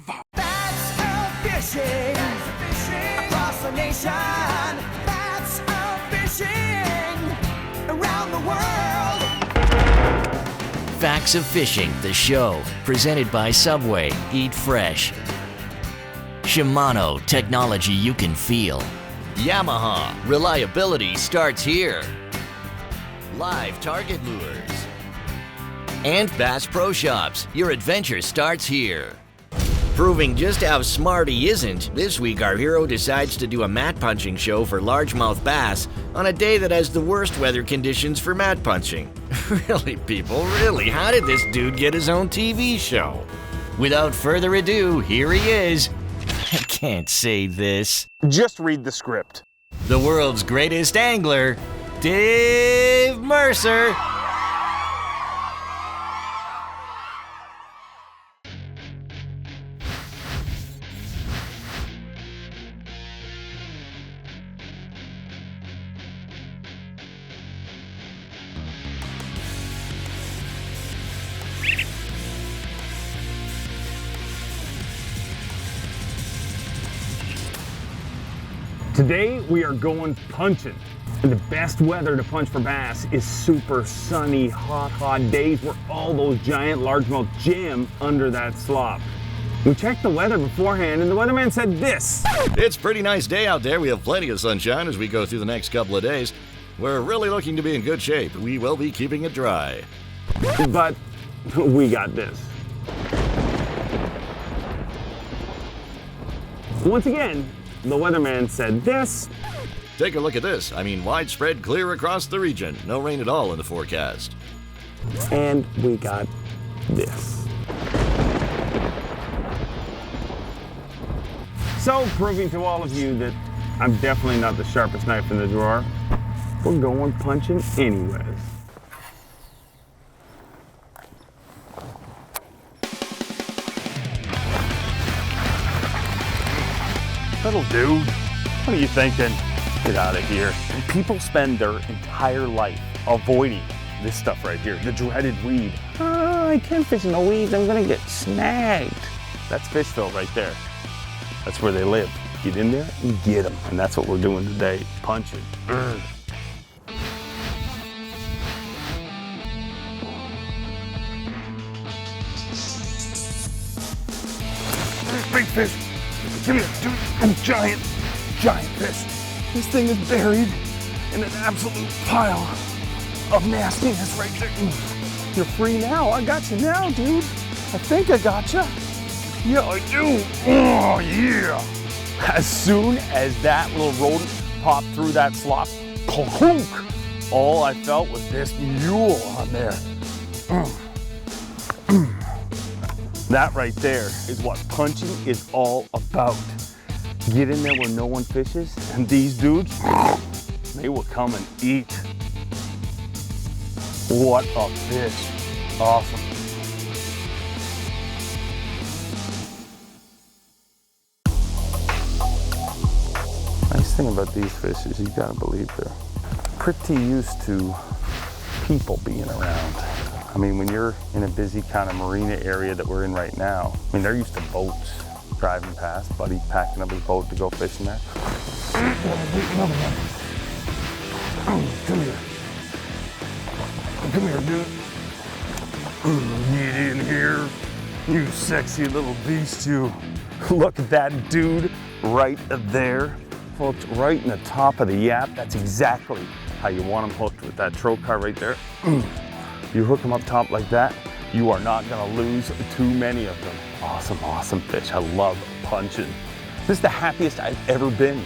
That's fishing across the nation. That's fishing around the world. Facts of Fishing, the show, presented by Subway. Eat fresh. SHIMANO, technology you can feel. Yamaha, reliability starts here. Live Target Lures. And Bass Pro Shops, your adventure starts here. Proving just how smart he isn't, this week our hero decides to do a mat punching show for largemouth bass on a day that has the worst weather conditions for mat punching. Really, people, really, how did this dude get his own TV show? Without further ado, here he is. I can't say this. Just read the script. The world's greatest angler, Dave Mercer. Today we are going punching. And the best weather to punch for bass is super sunny, hot days where all those giant largemouth jam under that slop. We checked the weather beforehand and the weatherman said this. It's a pretty nice day out there. We have plenty of sunshine as we go through the next couple of days. We're really looking to be in good shape. We will be keeping it dry. But we got this. Once again, the weatherman said this. Take a look at this. I mean, widespread clear across the region. No rain at all in the forecast. And we got this. So, proving to all of you that I'm definitely not the sharpest knife in the drawer, we're going punching anyways. Little dude, what are you thinking? Get out of here. People spend their entire life avoiding this stuff right here, the dreaded weed. Oh, I can't fish in the weeds, I'm gonna get snagged. That's Fishville right there. That's where they live. Get in there and get them. And that's what we're doing today, punching. Big fish. Come here, dude. Giant fish. This thing is buried in an absolute pile of nastiness right there. You're free now. I got you now, dude. I think I got you. Yeah, I do. Oh, yeah. As soon as that little rodent popped through that slop, clunk, all I felt was this mule on there. That right there is what punching is all about. Get in there where no one fishes, and these dudes, they will come and eat. What a fish. Awesome. Nice thing about these fish is you gotta believe they're pretty used to people being around. I mean, when you're in a busy kind of marina area that we're in right now, I mean, they're used to boats driving past, buddy packing up his boat to go fishing there. Another one. Come here. Come here, dude. Get in here, you sexy little beast, you. Look at that dude right there. Hooked right in the top of the yap. That's exactly how you want them hooked with that trocar right there. You hook them up top like that, you are not gonna lose too many of them. Awesome, awesome fish. I love punching. This is the happiest I've ever been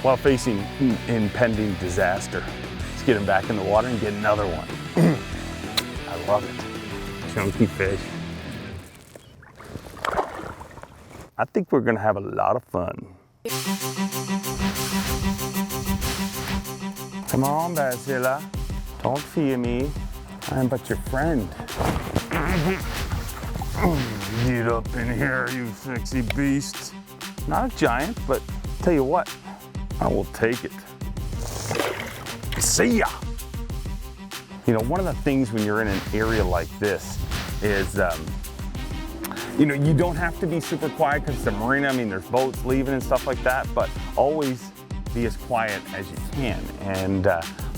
while facing impending disaster. Let's get him back in the water and get another one. I love it. Chunky fish. I think we're gonna have a lot of fun. Come on, Barzilla. Don't fear me. I'm but your friend. Get up in here, you sexy beast. Not a giant, but tell you what, I will take it. See ya. You know, one of the things when you're in an area like this is You know, you don't have to be super quiet because it's a marina. I mean, there's boats leaving and stuff like that, but always be as quiet as you can. And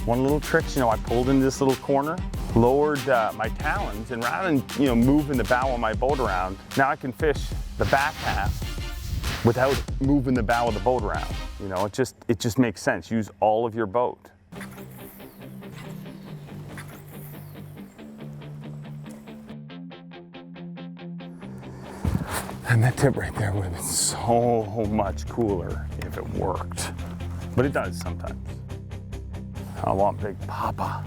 one little trick, you know, I pulled into this little corner, lowered my talons, and rather than, you know, moving the bow of my boat around, now I can fish the back half without moving the bow of the boat around. You know, it just makes sense. Use all of your boat. And that tip right there would have been so much cooler if it worked. But it does sometimes. I want Big Papa.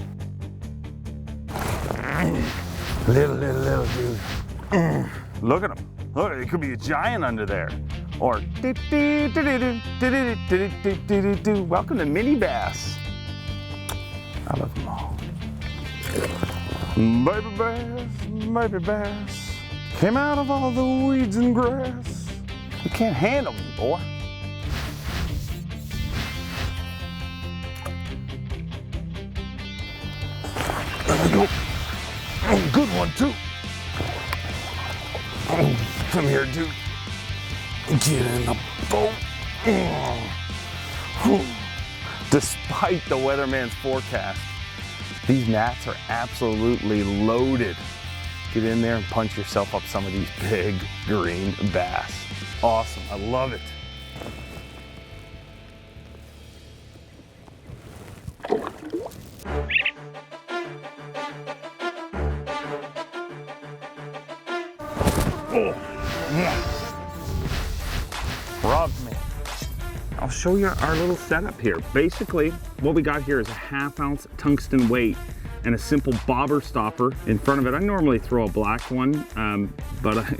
Little dude. Look at him. Look, it could be a giant under there. Or welcome to mini bass. I love them all. Baby bass. Came out of all the weeds and grass. You can't handle me, boy. There we go. Oh, good one, too. Oh, come here, dude. Get in the boat. Oh. Despite the weatherman's forecast, these gnats are absolutely loaded. Get in there and punch yourself up some of these big green bass. Awesome, I love it. Oh, yeah. Robbed me. I'll show you our little setup here. Basically, what we got here is a 1/2 ounce tungsten weight and a simple bobber stopper in front of it. I normally throw a black one, but I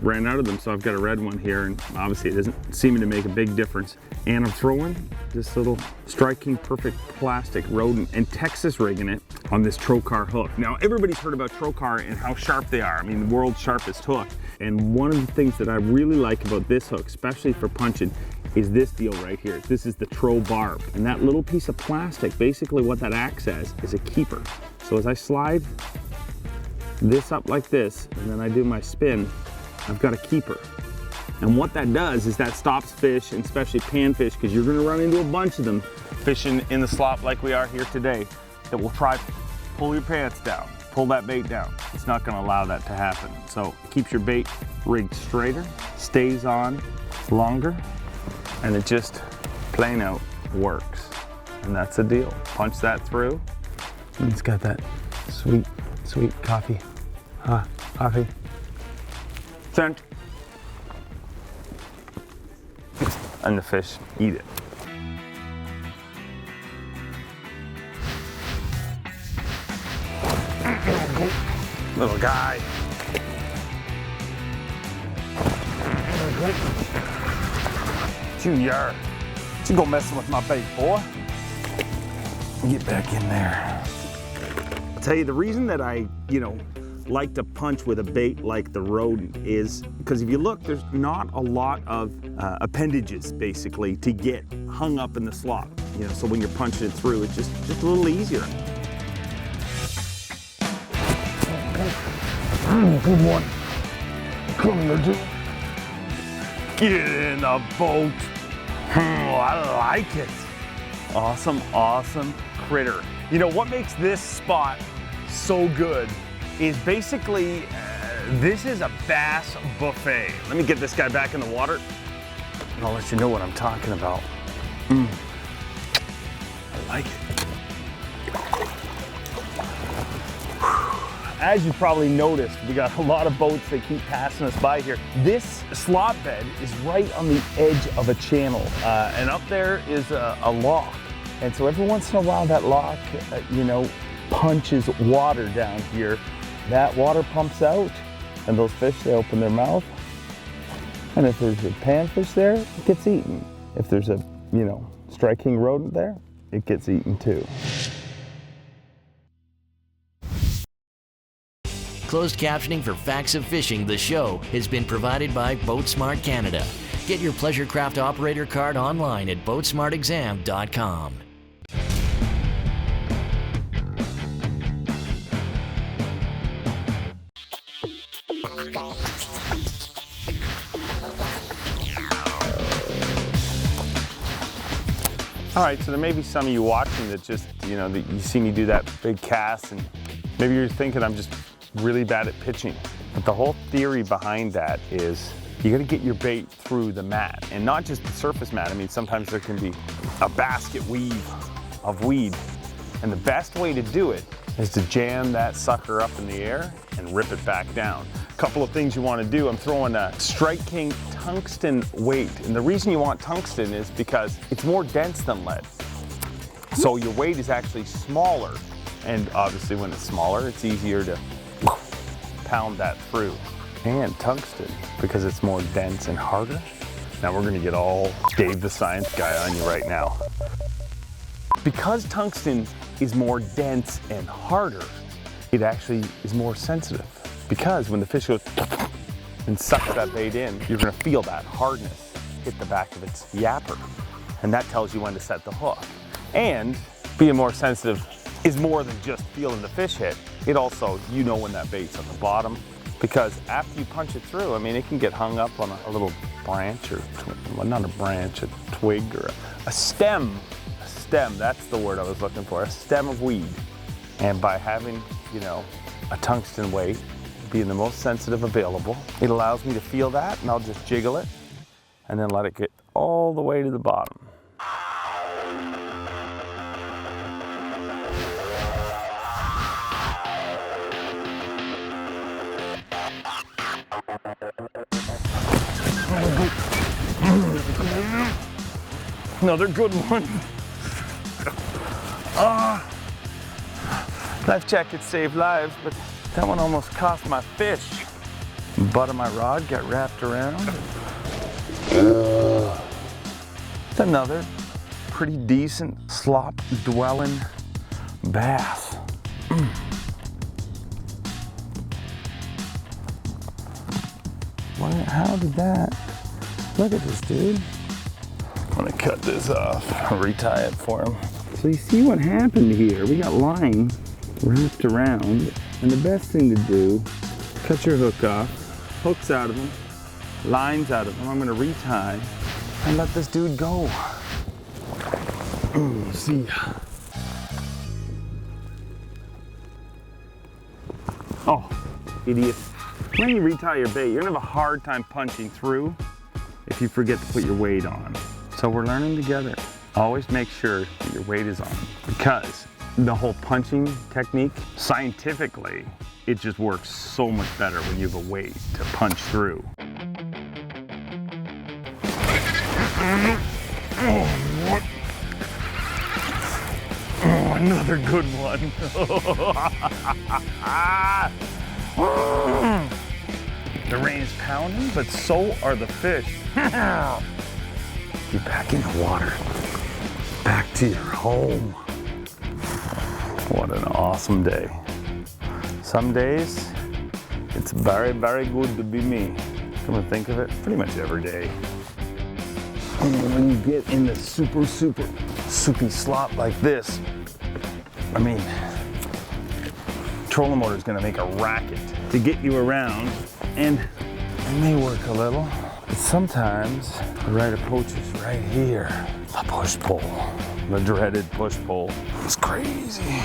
ran out of them, so I've got a red one here, and obviously it isn't seeming to make a big difference. And I'm throwing this little striking perfect plastic rodent and Texas rigging it on this Trocar hook. Now, everybody's heard about Trocar and how sharp they are. I mean, the world's sharpest hook. And one of the things that I really like about this hook, especially for punching, is this deal right here. This is the Tro Barb. And that little piece of plastic, basically what that acts as is a keeper. So as I slide this up like this, and then I do my spin, I've got a keeper. And what that does is that stops fish, and especially panfish, because you're gonna run into a bunch of them fishing in the slop like we are here today, that will try to pull your pants down, pull that bait down. It's not gonna allow that to happen. So it keeps your bait rigged straighter, stays on longer, and it just plain out works. And that's the deal. Punch that through, and it's got that sweet, sweet coffee. Coffee. Scent. And the fish eat it. Little guy. Junior, you go messing with my bait, boy. Get back in there. I'll tell you, the reason that I, like to punch with a bait like the rodent is because if you look, there's not a lot of appendages basically to get hung up in the slop. So when you're punching it through, it's just a little easier. Good one. Come here, dude. Get in the boat. I like it. Awesome, awesome critter. What makes this spot so good is basically, this is a bass buffet. Let me get this guy back in the water, and I'll let you know what I'm talking about. I like it. As you probably noticed, we got a lot of boats that keep passing us by here. This slop bed is right on the edge of a channel, and up there is a lock. And so every once in a while, that lock, punches water down here. That water pumps out, and those fish, they open their mouth. And if there's a panfish there, it gets eaten. If there's a, striking rodent there, it gets eaten too. Closed captioning for Facts of Fishing, the show, has been provided by BoatSmart Canada. Get your Pleasure Craft operator card online at boatsmartexam.com. All right, so there may be some of you watching that just, you know, that you see me do that big cast and maybe you're thinking I'm just really bad at pitching. But the whole theory behind that is you gotta get your bait through the mat, and not just the surface mat. I mean, sometimes there can be a basket weave of weed. And the best way to do it is to jam that sucker up in the air and rip it back down. A couple of things you wanna do, I'm throwing a Strike King tungsten weight. And the reason you want tungsten is because it's more dense than lead. So your weight is actually smaller. And obviously when it's smaller, it's easier to pound that through. And tungsten, because it's more dense and harder. Now we're gonna get all Dave the Science Guy on you right now. Because tungsten is more dense and harder, it actually is more sensitive. Because when the fish goes and sucks that bait in, you're gonna feel that hardness hit the back of its yapper. And that tells you when to set the hook. And being more sensitive is more than just feeling the fish hit. It also, you know when that bait's on the bottom. Because after you punch it through, I mean, it can get hung up on a little branch or, well, not a branch, a twig or a stem. A stem, that's the word I was looking for, a stem of weed. And by having, you know, a tungsten weight, being the most sensitive available, it allows me to feel that, and I'll just jiggle it and then let it get all the way to the bottom. Another good one. Life jackets save lives, but that one almost cost my fish. The butt of my rod got wrapped around. It's another pretty decent slop dwelling bass. How did that? Look at this, dude. I'm gonna cut this off, retie it for him. So you see what happened here? We got line wrapped around, and the best thing to do, cut your hook off, hooks out of them, lines out of them. I'm gonna retie and let this dude go. See ya. Oh, idiot. When you retie your bait, you're gonna have a hard time punching through if you forget to put your weight on. So we're learning together. Always make sure that your weight is on, because the whole punching technique, scientifically, it just works so much better when you have a weight to punch through. Oh, another good one. The rain is pounding, but so are the fish. Get back in the water. Back to your home. What an awesome day. Some days, it's very, very good to be me. Come to think of it, pretty much every day. And when you get in the super, super soupy slop like this, I mean, trolling motor is gonna make a racket to get you around, and it may work a little, but sometimes the right approach is right here. The push-pull, the dreaded push-pull. It's crazy.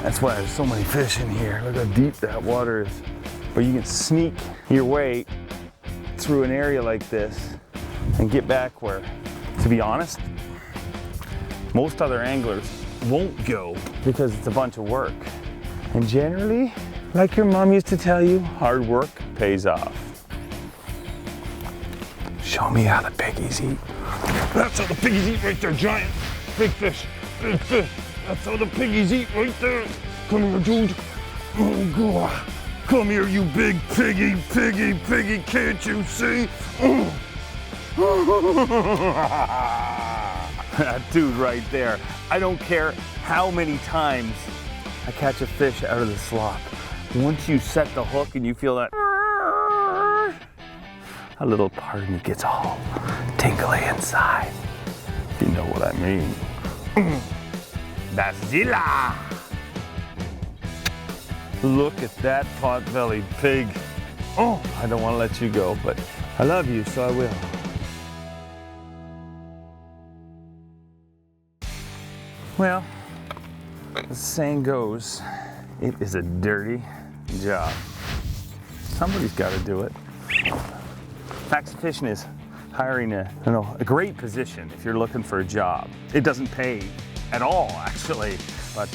That's why there's so many fish in here. Look how deep that water is. But you can sneak your way through an area like this and get back where, to be honest, most other anglers won't go because it's a bunch of work. And generally, like your mom used to tell you, hard work pays off. Show me how the piggies eat. That's how the piggies eat right there, giant. Big fish, big fish. That's how the piggies eat right there. Come here, dude. Oh, God. Come here, you big piggy, piggy, piggy. Can't you see? That dude right there. I don't care how many times I catch a fish out of the slop. Once you set the hook and you feel that, a little part of me gets all tingly inside. If you know what I mean. That's Zilla. Look at that pot-bellied pig. Oh, I don't want to let you go, but I love you, so I will. Well, the saying goes, it is a dirty job. Somebody's got to do it. Fax Fishing is hiring a great position if you're looking for a job. It doesn't pay at all, actually, but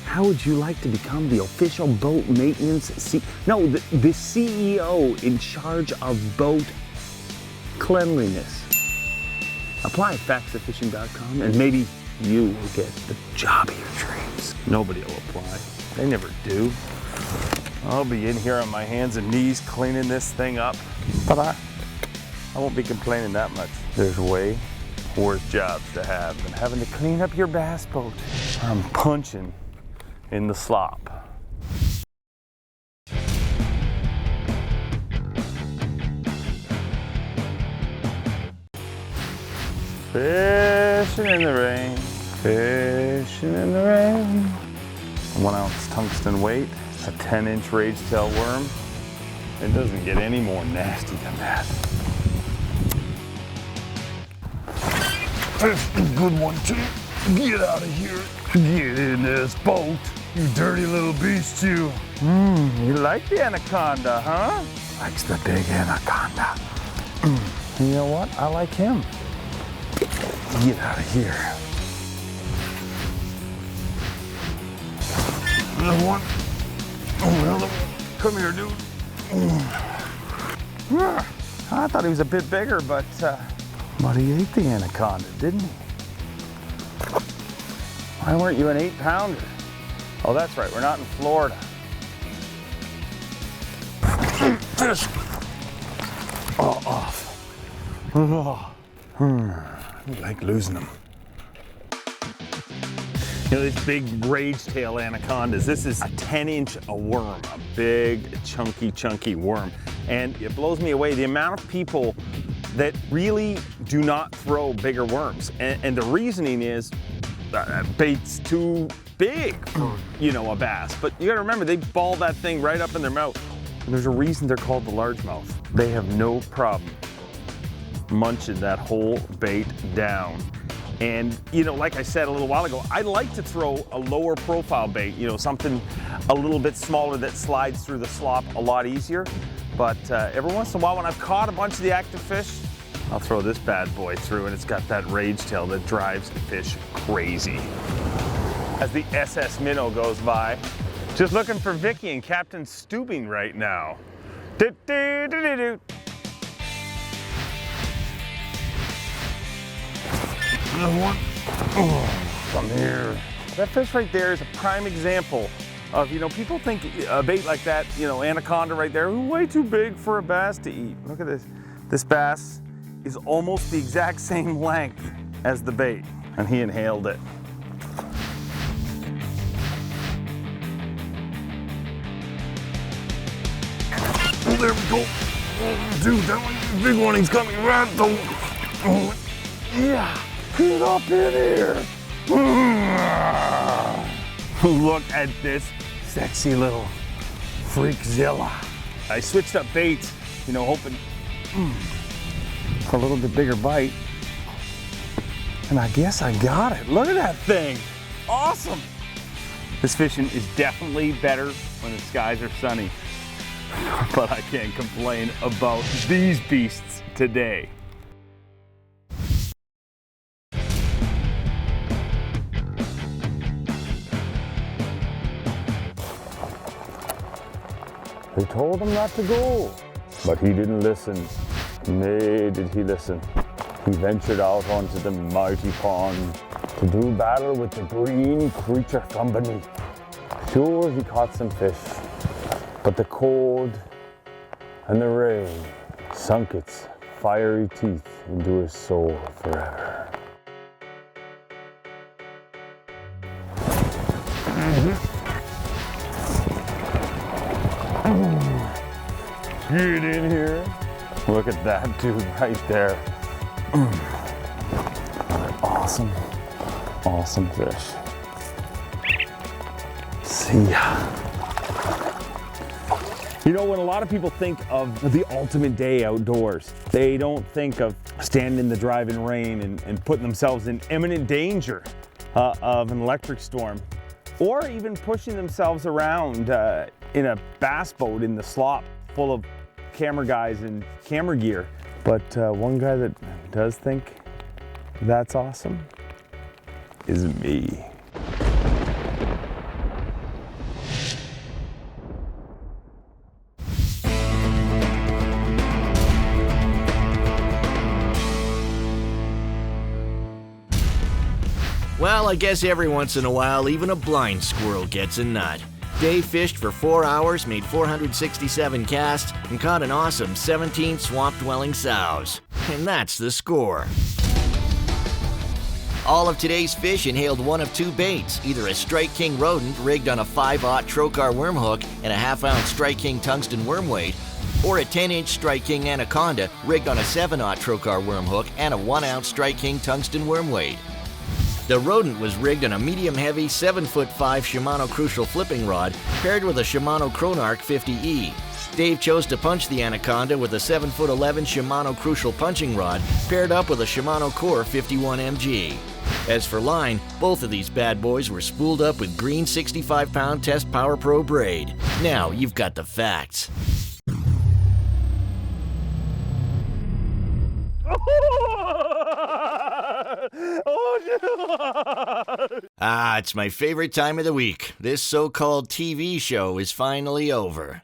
how would you like to become the official boat maintenance the CEO in charge of boat cleanliness? Apply at faxofishing.com and maybe you will get the job of your dreams. Nobody will apply. They never do. I'll be in here on my hands and knees cleaning this thing up, but I won't be complaining that much. There's way worse jobs to have than having to clean up your bass boat. I'm punching in the slop. Fishing in the rain, fishing in the rain. 1 ounce tungsten weight, a 10-inch rage tail worm. It doesn't get any more nasty than that. That's a good one too. Get out of here. Get in this boat, you dirty little beast you. You like the anaconda, huh? Likes the big anaconda. You know what? I like him. Get out of here. Another one. Oh, another one. Come here, dude. I thought he was a bit bigger, but he ate the anaconda, didn't he? Why weren't you an 8-pounder? Oh, that's right, we're not in Florida. Fish. Oh, off. Oh. I like losing them. You know, these big rage tail anacondas, this is a 10-inch worm, a big, chunky worm. And it blows me away the amount of people that really do not throw bigger worms. And the reasoning is bait's too big for, a bass. But you gotta remember, they ball that thing right up in their mouth. And there's a reason they're called the largemouth. They have no problem munching that whole bait down. And, like I said a little while ago, I like to throw a lower profile bait, something a little bit smaller that slides through the slop a lot easier. But every once in a while, when I've caught a bunch of the active fish, I'll throw this bad boy through, and it's got that rage tail that drives the fish crazy. As the SS Minnow goes by, just looking for Vicky and Captain Stubing right now. Another one. Oh, come here. That fish right there is a prime example of, people think a bait like that, anaconda right there, way too big for a bass to eat. Look at this. This bass is almost the exact same length as the bait, and he inhaled it. Oh, there we go. Oh, dude, that one's a big one. He's coming right though. Oh, yeah. Get up in here. Look at this sexy little freakzilla. I switched up baits, hoping for a little bit bigger bite. And I guess I got it. Look at that thing. Awesome. This fishing is definitely better when the skies are sunny. But I can't complain about these beasts today. They told him not to go, but he didn't listen. Nay, did he listen. He ventured out onto the mighty pond to do battle with the green creature from beneath. Sure, he caught some fish, but the cold and the rain sunk its fiery teeth into his soul forever. Get in here. Look at that dude right there. Awesome, awesome fish. See ya. When a lot of people think of the ultimate day outdoors, they don't think of standing in the driving rain and putting themselves in imminent danger of an electric storm, or even pushing themselves around in a bass boat in the Slop full of camera guys and camera gear. But one guy that does think that's awesome is me. Well, I guess every once in a while, even a blind squirrel gets a nut. Dave fished for 4 hours, made 467 casts, and caught an awesome 17 swamp-dwelling sows. And that's the score. All of today's fish inhaled one of two baits, either a Strike King rodent rigged on a 5/0 trocar worm hook and a half-ounce Strike King tungsten worm weight, or a 10-inch Strike King anaconda rigged on a 7/0 trocar worm hook and a 1-ounce Strike King tungsten worm weight. The rodent was rigged on a medium-heavy 7'5" Shimano Crucial flipping rod paired with a Shimano Chronarch 50E. Dave chose to punch the anaconda with a 7'11" Shimano Crucial punching rod paired up with a Shimano Core 51MG. As for line, both of these bad boys were spooled up with green 65-pound Test Power Pro braid. Now you've got the facts. Ah, it's my favorite time of the week. This so-called TV show is finally over.